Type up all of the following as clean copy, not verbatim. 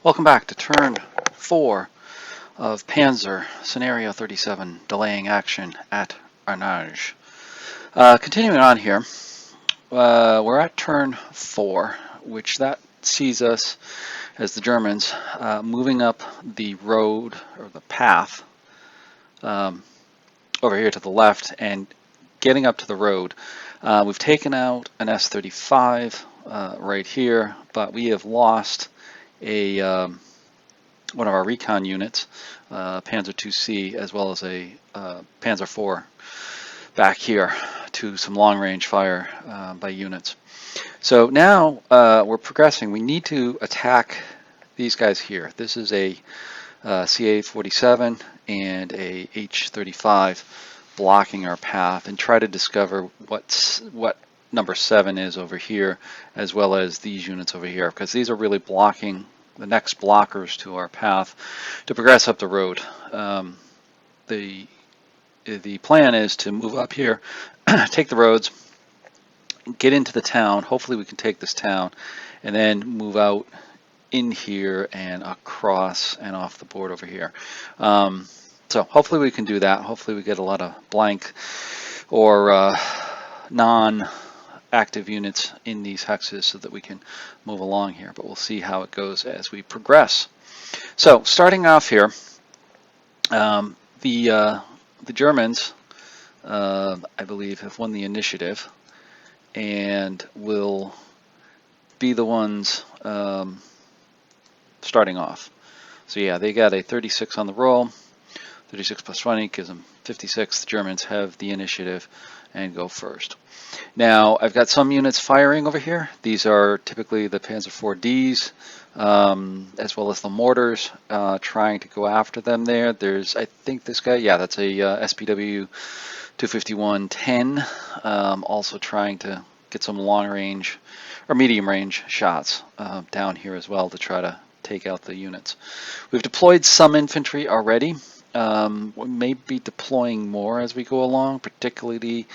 Welcome back to turn 4 of Panzer Scenario 37, delaying action at Arnage. Continuing on here, we're at turn 4, which that sees us as the Germans moving up the road, or the path, over here to the left and getting up to the road. We've taken out an S-35 right here, but we have lost a one of our recon units, Panzer 2C, as well as a Panzer 4 back here to some long-range fire by units. So now we're progressing. We need to attack these guys here. This is a CA-47 and a H-35 blocking our path, and try to discover what number 7 is over here, as well as these units over here, because these are really blocking the next blockers to our path to progress up the road. The plan is to move up here, take the roads, get into the town. Hopefully we can take this town, and then move out in here and across and off the board over here. So hopefully we can do that. Hopefully we get a lot of blank or non-active units in these hexes so that we can move along here, but we'll see how it goes as we progress. So starting off here, the Germans, I believe, have won the initiative and will be the ones starting off. So yeah, they got a 36 on the roll. 36 plus 20 gives them 56. The Germans have the initiative and go first. Now, I've got some units firing over here. These are typically the Panzer 4Ds, as well as the mortars, trying to go after them there. There's, I think this guy, yeah, that's a SPW 251-10, also trying to get some long range or medium range shots down here as well to try to take out the units. We've deployed some infantry already. We may be deploying more as we go along, particularly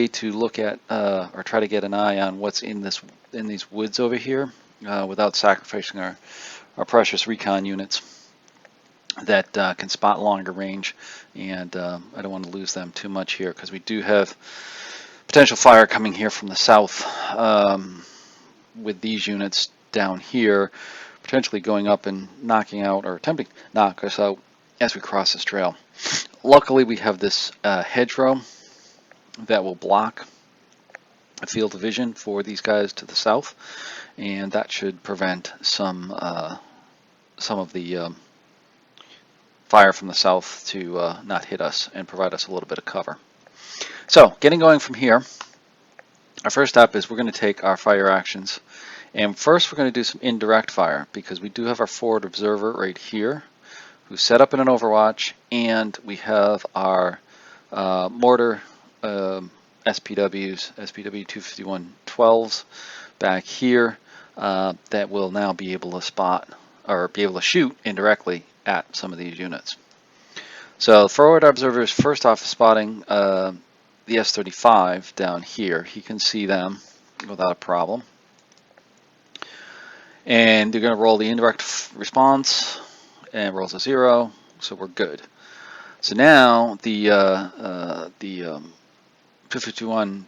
to look at or try to get an eye on what's in these woods over here, without sacrificing our precious recon units that can spot longer range, and I don't want to lose them too much here because we do have potential fire coming here from the south with these units down here, potentially going up and knocking out or attempting to knock us out as we cross this trail. Luckily we have this hedgerow that will block a field of vision for these guys to the south, and that should prevent some of the fire from the south to not hit us and provide us a little bit of cover. So getting going from here, our first step is we're going to take our fire actions, and first we're going to do some indirect fire because we do have our forward observer right here who's set up in an overwatch, and we have our mortar SPWs, SPW 251-12s back here that will now be able to spot or be able to shoot indirectly at some of these units. So forward observer is first off spotting the S-35 down here. He can see them without a problem. And they're going to roll the indirect response, and rolls a 0, so we're good. So now the 251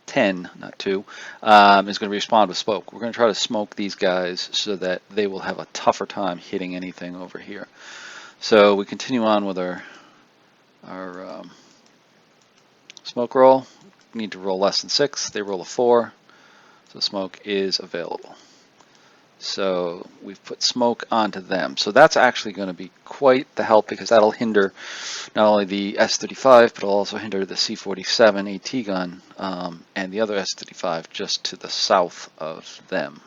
10, not 2, is going to respond with smoke. We're going to try to smoke these guys so that they will have a tougher time hitting anything over here. So we continue on with our smoke roll. We need to roll less than 6. They roll a 4, so smoke is available. So we've put smoke onto them. So that's actually going to be quite the help because that'll hinder not only the S-35, but it'll also hinder the C-47 AT gun and the other S-35 just to the south of them.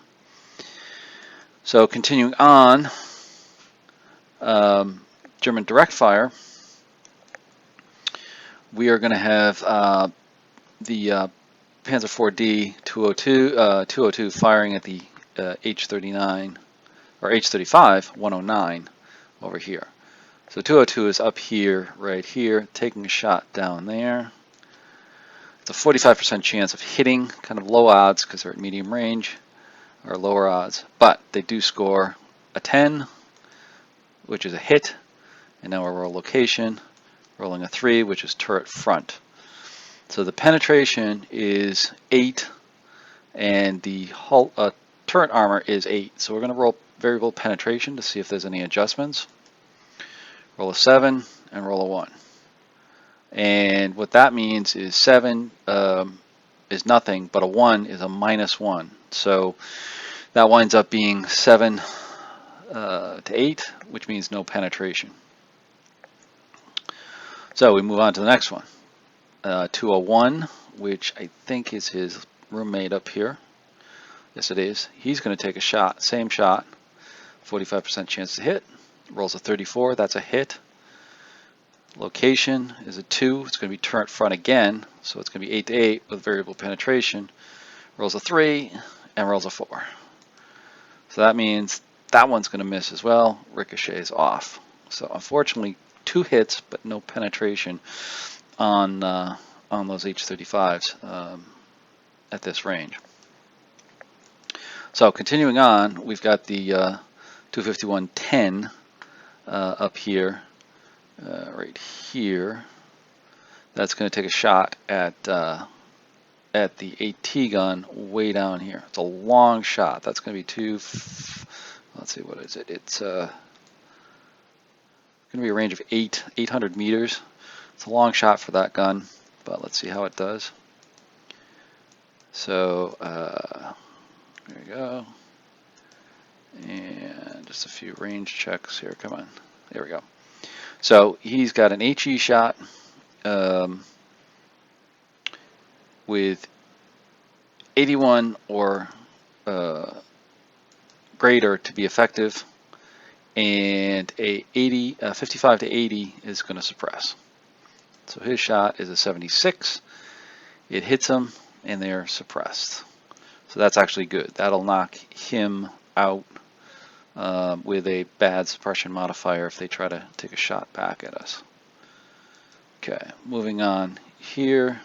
So continuing on, German direct fire, we are going to have the Panzer 4D 202 firing at the H-39 or H-35 109 over here. So 202 is up here, right here, taking a shot down there. It's a 45% chance of hitting, kind of low odds because they're at medium range. or lower odds, but they do score a 10, which is a hit, and now we'll roll location, rolling a 3, which is turret front. So the penetration is 8, and the hull, turret armor is 8. So we're going to roll variable penetration to see if there's any adjustments. Roll a 7 and roll a 1. And what that means is 7 is nothing, but a 1 is a -1. So that winds up being 7 to 8, which means no penetration. So we move on to the next one. 201, which I think is his roommate up here. Yes, it is. He's going to take a shot, same shot, 45% chance to hit. Rolls a 34, that's a hit. Location is a 2, it's going to be turret front again, so it's going to be 8 to 8 with variable penetration. Rolls a 3 and rolls a 4. So that means that one's going to miss as well, ricochets off. So unfortunately 2 hits but no penetration on those H-35s at this range. So continuing on, we've got the 251-10 up here, right here. That's going to take a shot at the AT gun way down here. It's a long shot. That's going to be let's see, what is it? It's going to be a range of 800 meters. It's a long shot for that gun, but let's see how it does. So there we go. And just a few range checks here. Come on. There we go. So he's got an HE shot with 81 or greater to be effective, and a 55 to 80 is going to suppress. So his shot is a 76. It hits him, and they're suppressed. So that's actually good. That'll knock him out with a bad suppression modifier if they try to take a shot back at us. Okay, moving on here.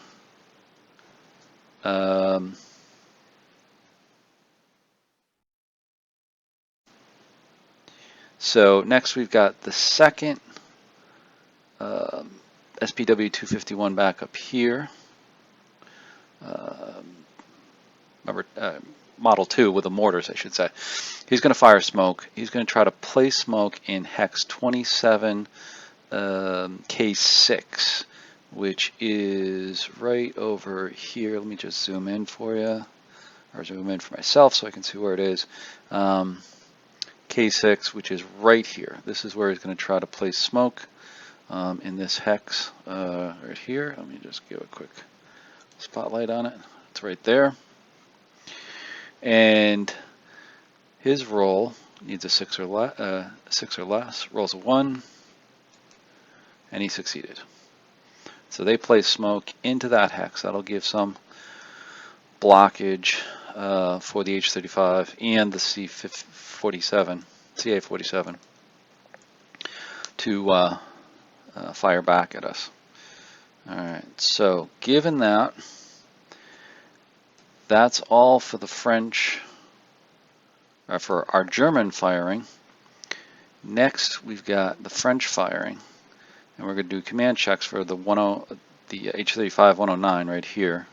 So next we've got the second SPW 251 back up here. Model 2 with the mortars, I should say. He's going to fire smoke. He's going to try to place smoke in hex 27 K6, which is right over here. Let me just zoom in for you, or zoom in for myself so I can see where it is. K6, which is right here. This is where he's going to try to place smoke in this hex right here. Let me just give a quick spotlight on it. It's right there. And his roll needs a 6 or less. Rolls a 1, and he succeeded. So they place smoke into that hex. That'll give some blockage for the H-35 and the CA-47 to fire back at us. All right. So given that. That's all for the French, or for our German firing. Next, we've got the French firing, and we're going to do command checks for the H-35 109 right here.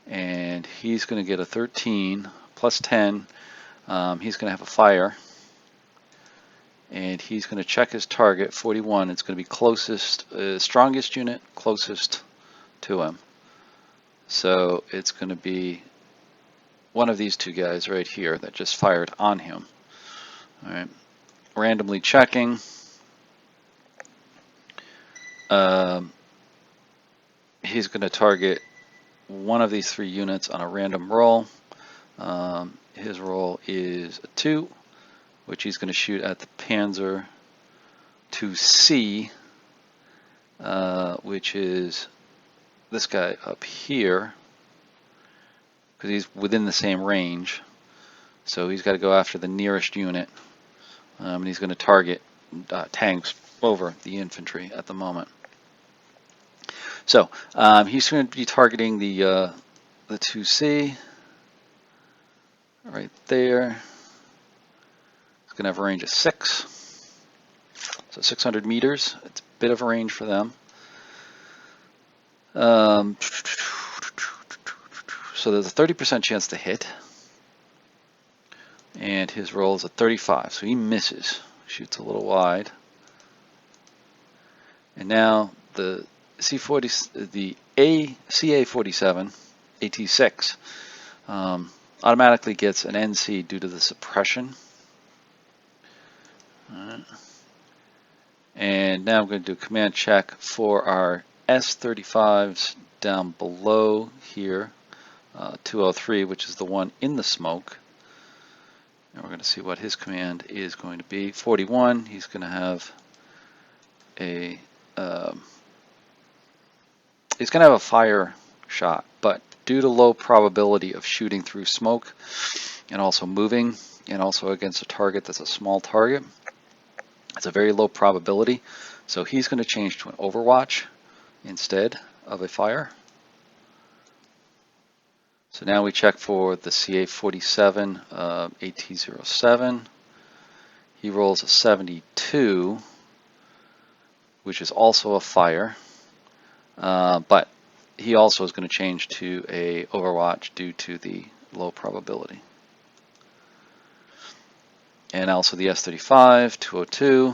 And he's going to get a 13 plus 10. He's going to have a fire, and he's going to check his target 41. It's going to be closest, strongest unit, closest to him. So it's going to be one of these two guys right here that just fired on him. All right, randomly checking. He's going to target one of these 3 units on a random roll. His roll is a 2, which he's going to shoot at the Panzer 2C, which is this guy up here, because he's within the same range. So he's got to go after the nearest unit, and he's going to target tanks over the infantry at the moment. So he's going to be targeting the 2C. right there. It's going to have a range of 6. So 600 meters. It's a bit of a range for them. So there's a 30% chance to hit. And his roll is a 35. So he misses. Shoots a little wide. And now the CA-47 AT-6 automatically gets an NC due to the suppression. And now I'm going to do a command check for our S-35s down below here, 203, which is the one in the smoke. And we're going to see what his command is going to be. 41, he's going to have a fire shot, but due to low probability of shooting through smoke and also moving and also against a target that's a small target, it's a very low probability. So he's going to change to an overwatch instead of a fire. So now we check for the CA-47 AT-07. He rolls a 72, which is also a fire, but he also is going to change to a overwatch due to the low probability. And also the S-35, 202,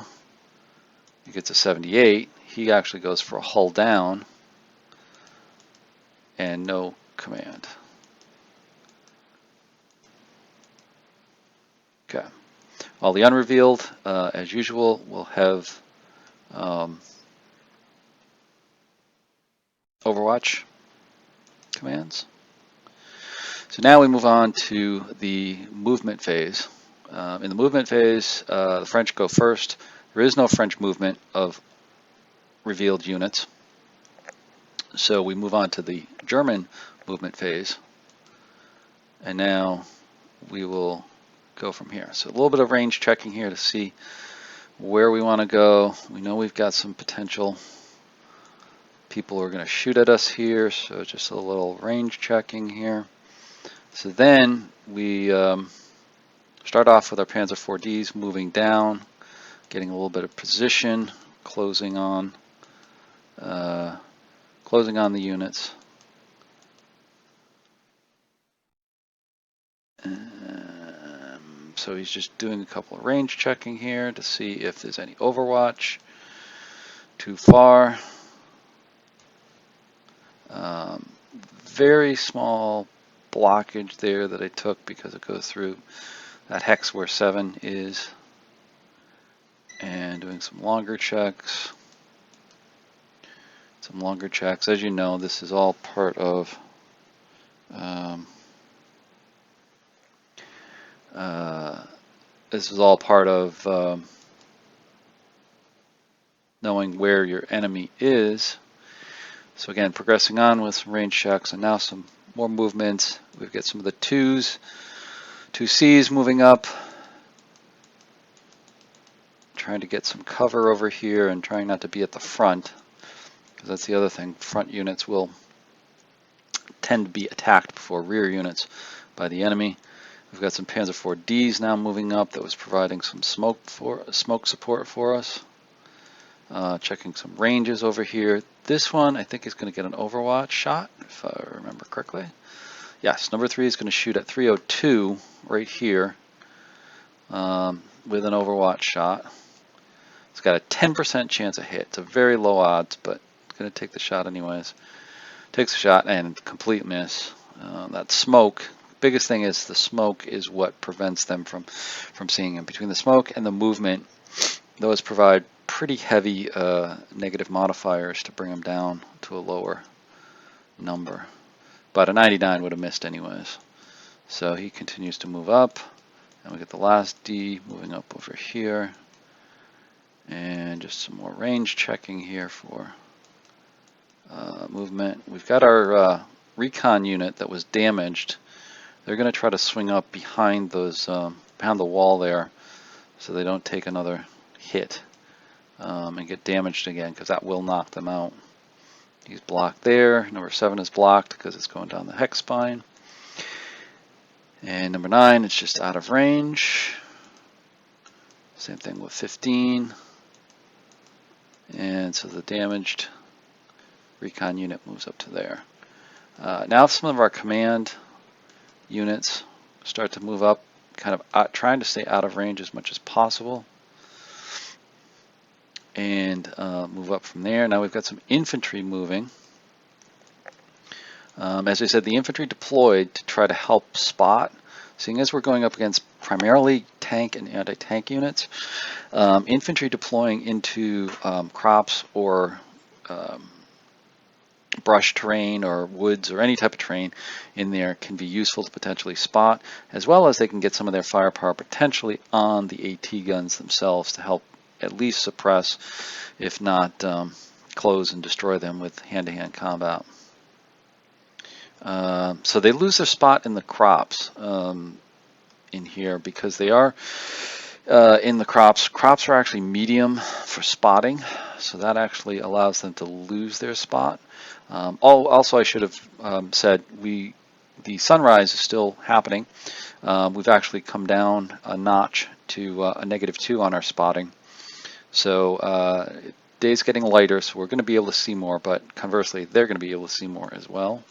he gets a 78. He actually goes for a hull down and no command. Okay. All the unrevealed, as usual, will have overwatch commands. So now we move on to the movement phase. In the movement phase, the French go first. There is no French movement of revealed units. So we move on to the German movement phase. And now we will go from here. So a little bit of range checking here to see where we want to go. We know we've got some potential people who are going to shoot at us here, so just a little range checking here. So then we start off with our Panzer 4Ds moving down, getting a little bit of position, closing on the units. So he's just doing a couple of range checking here to see if there's any overwatch too far. Very small blockage there that I took because it goes through that hex where 7 is. And doing some longer checks. As you know, this is all part of knowing where your enemy is. So again, progressing on with some range checks and now some more movements. We've got some of the 2Cs moving up, trying to get some cover over here and trying not to be at the front, because that's the other thing. Front units will tend to be attacked before rear units by the enemy. We've got some Panzer 4Ds now moving up that was providing some smoke support for us. Checking some ranges over here. This one I think is going to get an overwatch shot, if I remember correctly. Yes, number 3 is going to shoot at 302 right here with an overwatch shot. It's got a 10% chance of hit. It's a very low odds, but it's going to take the shot anyways. Takes the shot and complete miss. That smoke, biggest thing is the smoke is what prevents them from seeing him. Between the smoke and the movement, those provide pretty heavy negative modifiers to bring them down to a lower number. But a 99 would have missed anyways. So he continues to move up, and we get the last D moving up over here. And just some more range checking here for movement. We've got our recon unit that was damaged. They're going to try to swing up behind those behind the wall there, so they don't take another hit and get damaged again, because that will knock them out. He's blocked there. Number 7 is blocked because it's going down the hex spine. And number 9, it's just out of range. Same thing with 15. And so the damaged recon unit moves up to there. Now some of our command units start to move up, kind of trying to stay out of range as much as possible. And move up from there. Now we've got some infantry moving. As I said, the infantry deployed to try to help spot. Seeing as we're going up against primarily tank and anti-tank units, infantry deploying into crops or brush terrain or woods or any type of terrain in there can be useful to potentially spot, as well as they can get some of their firepower potentially on the AT guns themselves to help at least suppress, if not close and destroy them with hand-to-hand combat. So they lose their spot in the crops in here because they are in the crops. Crops are actually medium for spotting, so that actually allows them to lose their spot. Also, I should have said the sunrise is still happening. We've actually come down a notch to a -2 on our spotting. So day's getting lighter, so we're going to be able to see more, but conversely, they're going to be able to see more as well.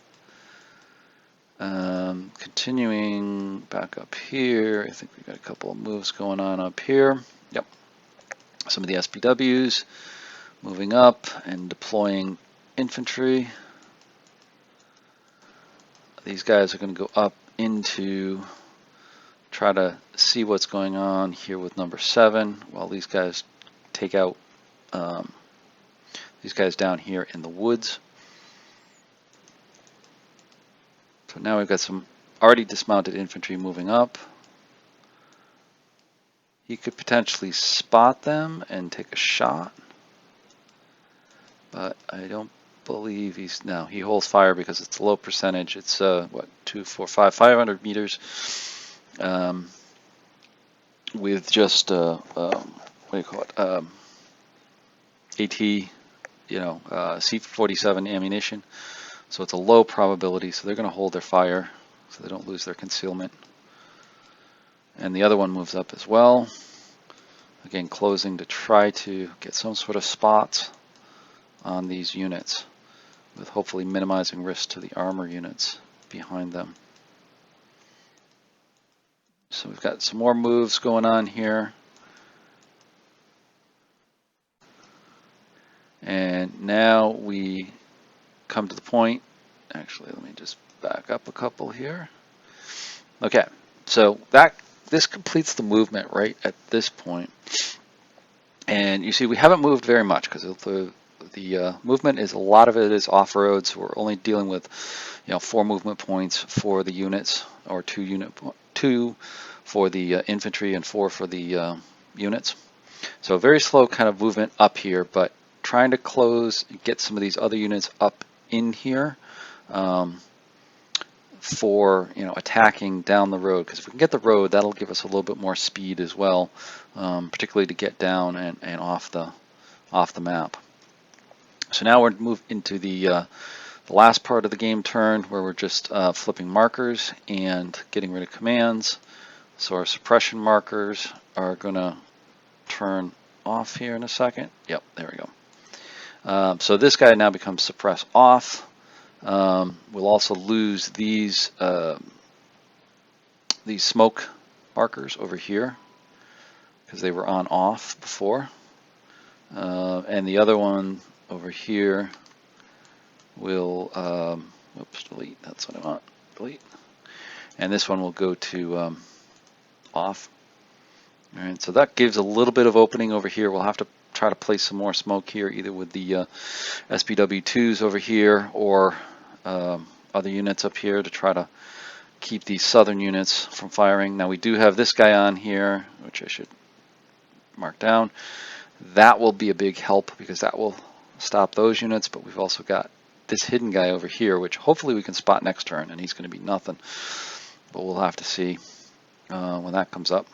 Continuing back up here, I think we've got a couple of moves going on up here. Yep. Some of the SPWs moving up and deploying infantry. These guys are going to go up into try to see what's going on here with number 7 while these guys take out these guys down here in the woods. So now we've got some already dismounted infantry moving up. He could potentially spot them and take a shot, but I don't believe he's, no, he holds fire because it's a low percentage. It's what, 2, 4, 5, 500 meters with just what do you call it, AT, C-47 ammunition. So it's a low probability, so they're going to hold their fire so they don't lose their concealment. And the other one moves up as well. Again, closing to try to get some sort of spots on these units, with hopefully minimizing risk to the armor units behind them. So we've got some more moves going on here. And now we come to the point, actually let me just back up a couple here. Okay, so this completes the movement right at this point. And you see we haven't moved very much because the movement is, a lot of it is off-road, so we're only dealing with 4 movement points for the units, or 2 for the infantry and 4 for the units. So very slow kind of movement up here, but trying to close and get some of these other units up in here for attacking down the road, because if we can get the road, that'll give us a little bit more speed as well, particularly to get down and off the map. So now we're moved into the last part of the game turn, where we're just flipping markers and getting rid of commands. So our suppression markers are going to turn off here in a second. Yep, there we go. So this guy now becomes suppress off. We'll also lose these smoke markers over here because they were on off before. And the other one over here will, oops, delete, that's what I want, delete. And this one will go to off. All right, so that gives a little bit of opening over here. We'll have to try to place some more smoke here, either with the SPW2s over here or other units up here to try to keep these southern units from firing. Now we do have this guy on here, which I should mark down. That will be a big help because that will stop those units, but we've also got this hidden guy over here, which hopefully we can spot next turn, and he's going to be nothing, but we'll have to see when that comes up.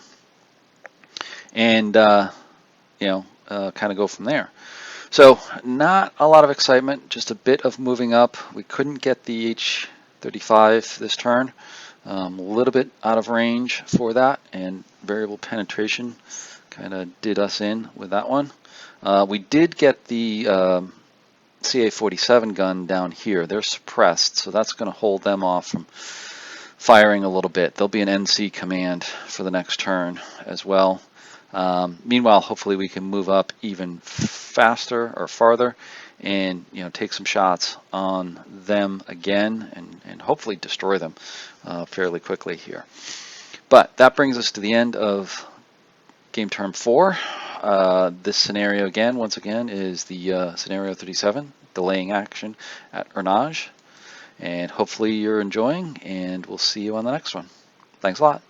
And kind of go from there. So not a lot of excitement, just a bit of moving up. We couldn't get the H-35 this turn, A little bit out of range for that, and variable penetration kind of did us in with that one. We did get the CA-47 gun down here. They're suppressed, so that's going to hold them off from firing a little bit. There'll be an NC command for the next turn as well. Meanwhile, hopefully we can move up even faster or farther and take some shots on them again and hopefully destroy them fairly quickly here. But that brings us to the end of game term 4. This scenario again, once again, is the scenario 37, delaying action at Ernage. And hopefully you're enjoying, and we'll see you on the next one. Thanks a lot.